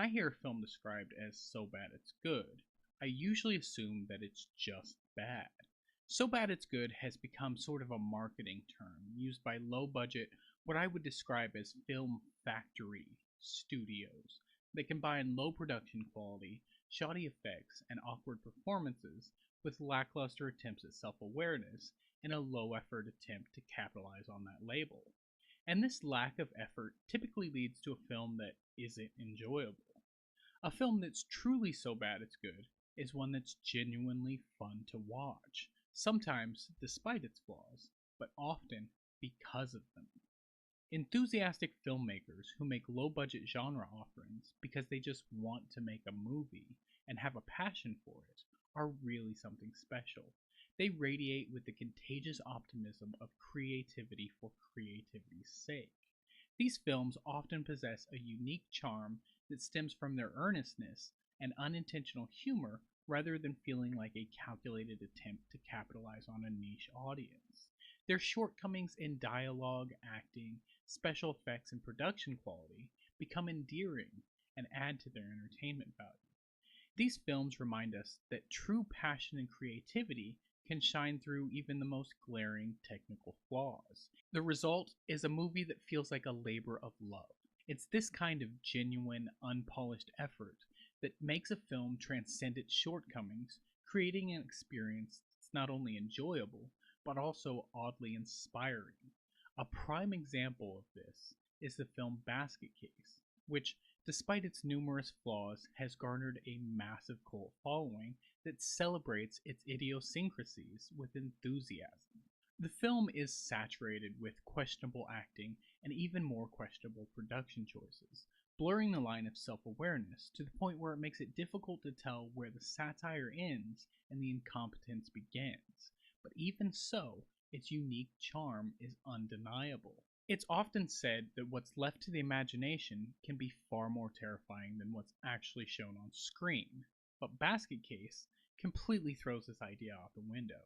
I hear a film described as so bad it's good, I usually assume that it's just bad. So bad it's good has become sort of a marketing term used by low budget, what I would describe as film factory studios. They combine low production quality, shoddy effects, and awkward performances with lackluster attempts at self awareness and a low effort attempt to capitalize on that label. And this lack of effort typically leads to a film that isn't enjoyable. A film that's truly so bad it's good is one that's genuinely fun to watch, sometimes despite its flaws, but often because of them. Enthusiastic filmmakers who make low budget genre offerings because they just want to make a movie and have a passion for it are really something special. They radiate with the contagious optimism of creativity for creativity's sake. These films often possess a unique charm that stems from their earnestness and unintentional humor rather than feeling like a calculated attempt to capitalize on a niche audience. Their shortcomings in dialogue, acting, special effects, and production quality become endearing and add to their entertainment value. These films remind us that true passion and creativity can shine through even the most glaring technical flaws. The result is a movie that feels like a labor of love. It's this kind of genuine, unpolished effort that makes a film transcend its shortcomings, creating an experience that's not only enjoyable, but also oddly inspiring. A prime example of this is the film Basket Case, which, despite its numerous flaws, has garnered a massive cult following that celebrates its idiosyncrasies with enthusiasm. The film is saturated with questionable acting and even more questionable production choices, blurring the line of self awareness to the point where it makes it difficult to tell where the satire ends and the incompetence begins. But even so, its unique charm is undeniable. It's often said that what's left to the imagination can be far more terrifying than what's actually shown on screen. But Basket Case completely throws this idea out the window.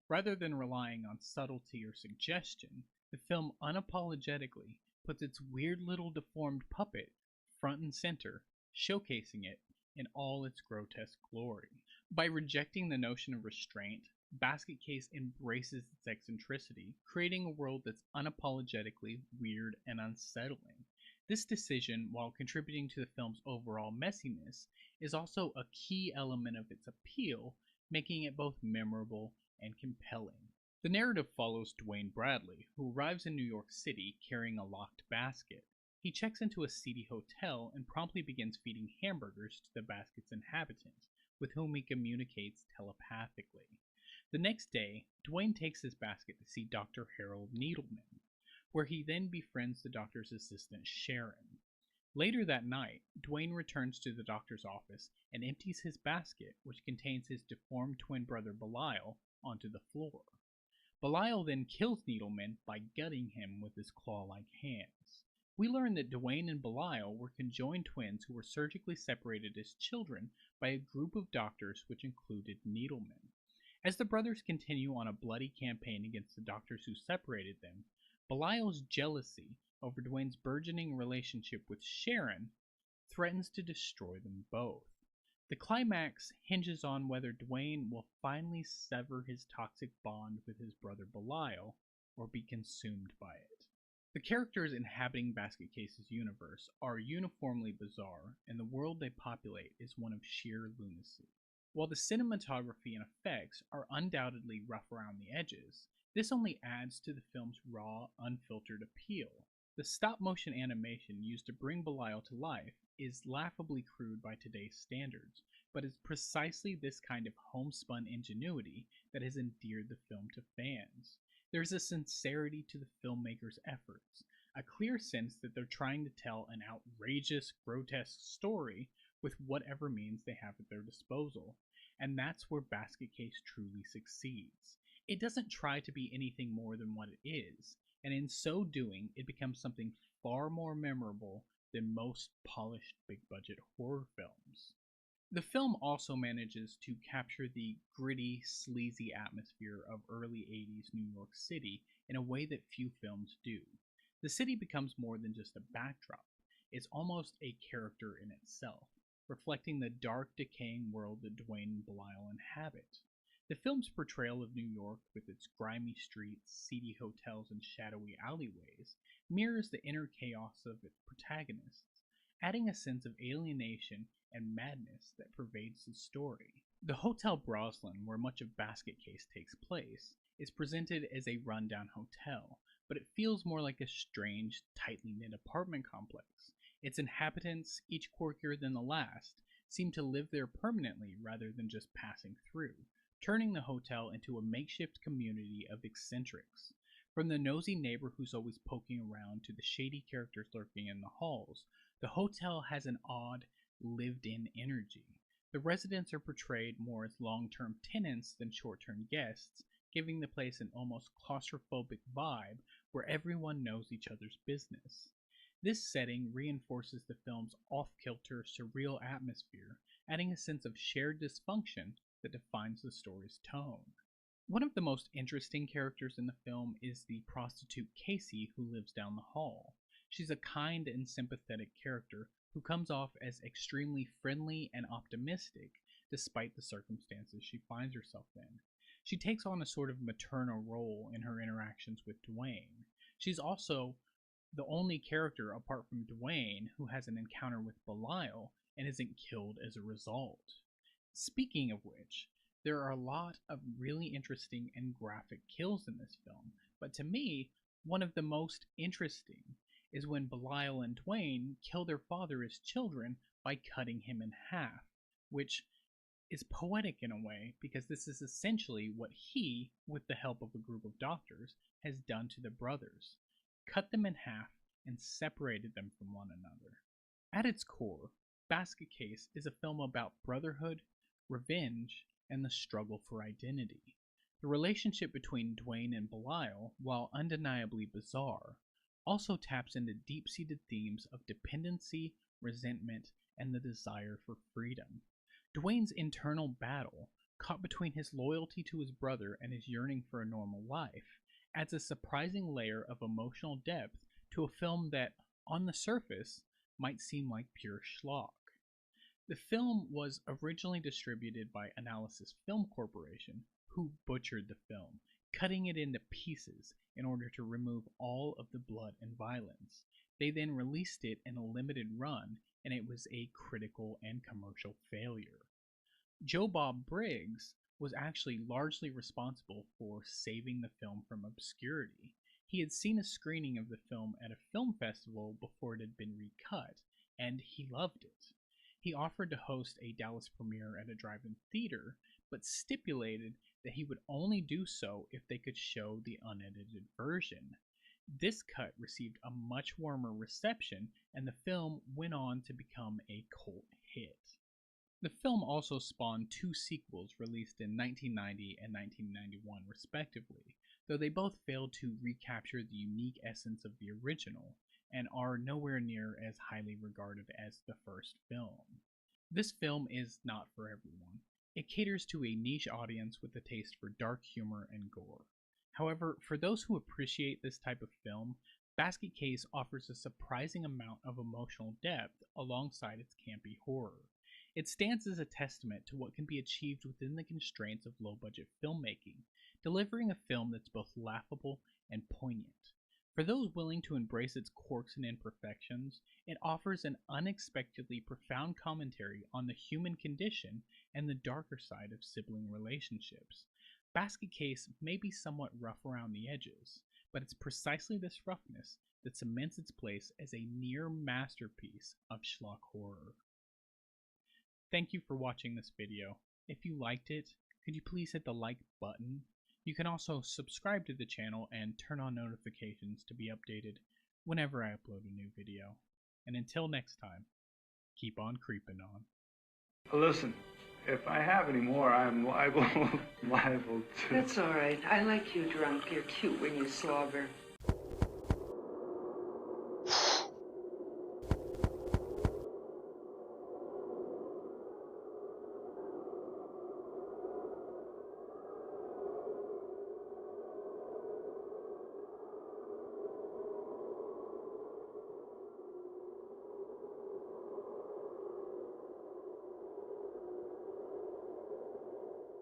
Rather than relying on subtlety or suggestion, the film unapologetically puts its weird little deformed puppet front and center, showcasing it in all its grotesque glory. By rejecting the notion of restraint, Basket Case embraces its eccentricity, creating a world that's unapologetically weird and unsettling. This decision, while contributing to the film's overall messiness, is also a key element of its appeal, making it both memorable and compelling. The narrative follows Duane Bradley, who arrives in New York City carrying a locked basket. He checks into a seedy hotel and promptly begins feeding hamburgers to the basket's inhabitant, with whom he communicates telepathically. The next day, Duane takes his basket to see Dr. Harold Needleman, where he then befriends the doctor's assistant Sharon. Later that night, Duane returns to the doctor's office and empties his basket, which contains his deformed twin brother Belial, onto the floor. Belial then kills Needleman by gutting him with his claw-like hands. We learn that Duane and Belial were conjoined twins who were surgically separated as children by a group of doctors which included Needleman. As the brothers continue on a bloody campaign against the doctors who separated them, Belial's jealousy over Duane's burgeoning relationship with Sharon threatens to destroy them both. The climax hinges on whether Duane will finally sever his toxic bond with his brother Belial or be consumed by it. The characters inhabiting Basket Case's universe are uniformly bizarre, and the world they populate is one of sheer lunacy. While the cinematography and effects are undoubtedly rough around the edges, this only adds to the film's raw, unfiltered appeal. The stop-motion animation used to bring Belial to life is laughably crude by today's standards, but it's precisely this kind of homespun ingenuity that has endeared the film to fans. There's a sincerity to the filmmaker's efforts, a clear sense that they're trying to tell an outrageous, grotesque story with whatever means they have at their disposal, and that's where Basket Case truly succeeds. It doesn't try to be anything more than what it is, and in so doing, it becomes something far more memorable than most polished big-budget horror films. The film also manages to capture the gritty, sleazy atmosphere of early 80s New York City in a way that few films do. The city becomes more than just a backdrop. is almost a character in itself, reflecting the dark, decaying world that Duane and Belial inhabit. The film's portrayal of New York, with its grimy streets, seedy hotels, and shadowy alleyways, mirrors the inner chaos of its protagonists, adding a sense of alienation and madness that pervades the story. The Hotel Broslin, where much of Basket Case takes place, is presented as a rundown hotel, but it feels more like a strange, tightly knit apartment complex. Its inhabitants, each quirkier than the last, seem to live there permanently rather than just passing through, turning the hotel into a makeshift community of eccentrics. From the nosy neighbor who's always poking around to the shady characters lurking in the halls, the hotel has an odd, lived-in energy. The residents are portrayed more as long-term tenants than short-term guests, giving the place an almost claustrophobic vibe where everyone knows each other's business. This setting reinforces the film's off-kilter, surreal atmosphere, adding a sense of shared dysfunction that defines the story's tone. One of the most interesting characters in the film is the prostitute Casey who lives down the hall. She's a kind and sympathetic character who comes off as extremely friendly and optimistic despite the circumstances she finds herself in. She takes on a sort of maternal role in her interactions with Duane. She's also the only character apart from Duane who has an encounter with Belial and isn't killed as a result. Speaking of which, there are a lot of really interesting and graphic kills in this film, but to me, one of the most interesting is when Belial and Duane kill their father as children by cutting him in half, which is poetic in a way because this is essentially what he, with the help of a group of doctors, has done to the brothers. Cut them in half and separated them from one another. At its core, Basket Case is a film about brotherhood, revenge, and the struggle for identity. The relationship between Duane and Belial, while undeniably bizarre, also taps into deep-seated themes of dependency, resentment, and the desire for freedom. Duane's internal battle, caught between his loyalty to his brother and his yearning for a normal life, adds a surprising layer of emotional depth to a film that, on the surface, might seem like pure schlock. The film was originally distributed by Analysis Film Corporation, who butchered the film, cutting it into pieces in order to remove all of the blood and violence. They then released it in a limited run, and it was a critical and commercial failure. Joe Bob Briggs was actually largely responsible for saving the film from obscurity. He had seen a screening of the film at a film festival before it had been recut, and he loved it. He offered to host a Dallas premiere at a drive-in theater, but stipulated that he would only do so if they could show the unedited version. This cut received a much warmer reception, and the film went on to become a cult hit. The film also spawned two sequels released in 1990 and 1991 respectively, though they both failed to recapture the unique essence of the original, and are nowhere near as highly regarded as the first film. This film is not for everyone. It caters to a niche audience with a taste for dark humor and gore. However, for those who appreciate this type of film, Basket Case offers a surprising amount of emotional depth alongside its campy horror. It stands as a testament to what can be achieved within the constraints of low-budget filmmaking, delivering a film that's both laughable and poignant. For those willing to embrace its quirks and imperfections, it offers an unexpectedly profound commentary on the human condition and the darker side of sibling relationships. Basket Case may be somewhat rough around the edges, but it's precisely this roughness that cements its place as a near masterpiece of schlock horror. Thank you for watching this video. If you liked it, could you please hit the like button? You can also subscribe to the channel and turn on notifications to be updated whenever I upload a new video. And until next time, keep on creeping on. Listen, if I have any more, I'm liable to... That's all right. I like you drunk. You're cute when you slobber.